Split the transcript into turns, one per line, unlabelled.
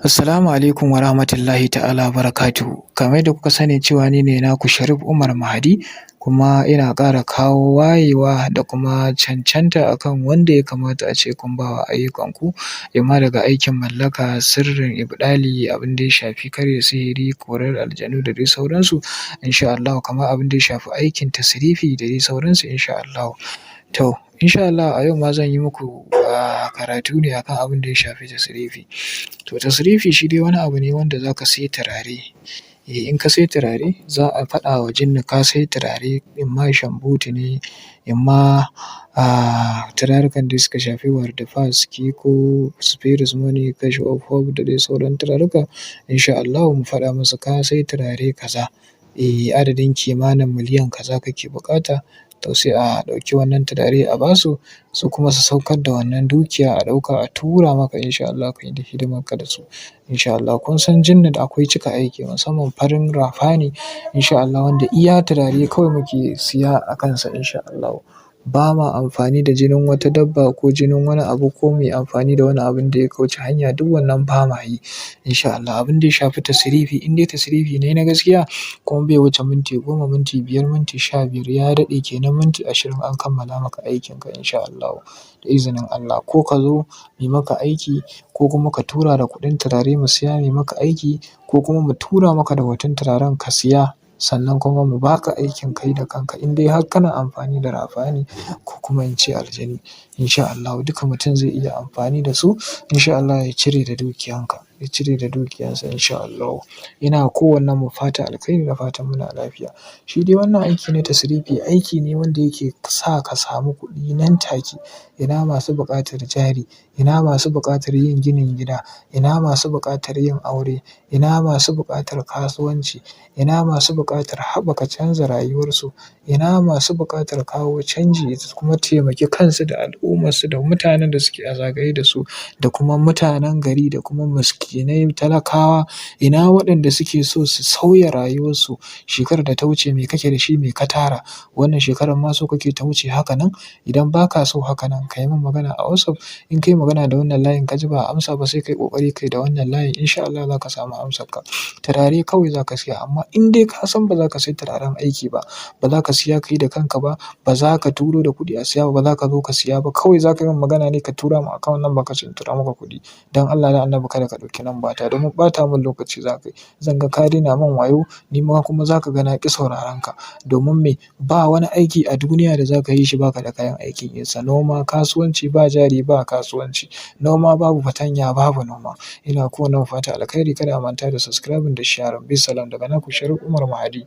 Assalamu alaikum wa rahmatullahi ta'ala wa barakatuhu. Kamar yadda kuka sani cewa ni ne naku Sharif Umar Mahdi, kuma ina ƙara kawo wayewa da kuma cancanta akan wanda ya kamata a ce kun ba wa ayyukanku, imma daga aikin mallaka, sirrin ibɗali, abin da ya shafi karya sihiri, korar aljanu da dai sauransu insha Allahu, kamar abin da ya shafi aikin tasrifi da dai sauransu insha Allahu. To insha Allah a yau ma zan yi muku karatu ne akan abin da ya shafi tasrifi. To tasrifi shi dai wani abu ne wanda za ka sai turare, in ka sai turare za a faɗa wa jinni ka sai turare, imma shambutu ne, imma turarukan da suka shafi wardafas, kiko, spirit money, cash of hope da dai sauran turaruka insha Allahu mu faɗa musu ka sai turare kaza, adadin kimanin miliyan kaza kake buƙata. To sai a ɗauki wannan turare a ba su, su kuma su saukar da wannan dukiya a ɗauka a tura maka insha Allah ka yi hidimarka da su insha Allah. Kun san jinni da akwai cika aiki, musamman farin rafani insha Allah, wanda iya turare kawai muke siya a kansa insha Allahu. Ba ma amfani da jinin wata dabba ko jinin wani abu, ko mu yi amfani da wani abin da ya kauce hanya, duk wannan ba ma yi insha Allah. Abin da ya shafi tasrifi, in dai tasrifi ne na gaskiya kuma bai wuce minti 10, minti 5, minti 15, ya daɗe kenan minti 20 an kammala maka aikinka insha Allahu da izinin Allah. Ko ka zo mu yi maka aiki, ko kuma ka tura da kuɗin turare mu siya mu yi maka aiki, ko kuma mu tura maka da hoton turaren ka siya, sannan kuma mu ba ka aikin kai da kanka, in dai har kana amfani da rafani ko kuma in ce aljani insha Allahu. Duka mutum zai iya amfani da su insha Allah ya cire da dukiyanka, ya cire da dukiyansa insha Allahu. Ina kowannen mu fatan alkhairi da fatan muna lafiya. Shi dai wannan aiki na tasrifi aiki ne wanda yake sa ka samu kuɗi nan take. Ina masu buƙatar jari, ina masu buƙatar yin ginin gida, ina masu buƙatar yin aure, ina masu buƙatar kasuwanci, ina masu buƙatar haɓaka canza rayuwarsu, ina masu buƙatar kawo canji da kuma taimaki kansu da al'ummarsu da mutanen da suke a zagaye da su, da kuma mutanen gari, da kuma miskinai talakawa, ina waɗanda suke so su sauya rayuwarsu. Shekarar da ta wuce me kake da shi, me ka tara, wannan shekarar ma so kake ta wuce haka nan? Idan ba ka so haka nan ka yi min magana a WhatsApp. In ka yi magana da wannan layin ka ji ba a amsa ba, sai ka yi ƙoƙari ka yi da wannan layin insha Allah za ka samu amsarka. Turare kawai za ka siya, amma in dai ka san ba za ka sai turaren aiki ba, ba za ka siya ka yi da kanka ba, ba za ka turo da kuɗi a siya ba, ba za ka zo ka siya ba, kawai za ka yi min magana ne ka tura min account number ka ce in tura maka kuɗi. Don Allah don Annabi kada ka ɗauki lambata, domin ɓata min lokaci za ka yi. Zan ga ka daina min wayo, ni ma kuma za ka ga na ƙi sauraron ka. Domin me? Ba wani aiki a duniya da za ka yi shi ba ka da kayan aikin yinsa. Noma, kasuwanci, ba jari ba kasuwanci. Noma babu fatanya babu noma. Ina kowannen mu fatan alkhairi. Kada a manta da subscribing da sharing. Bisalam daga naku Sharif Umar Mahdi.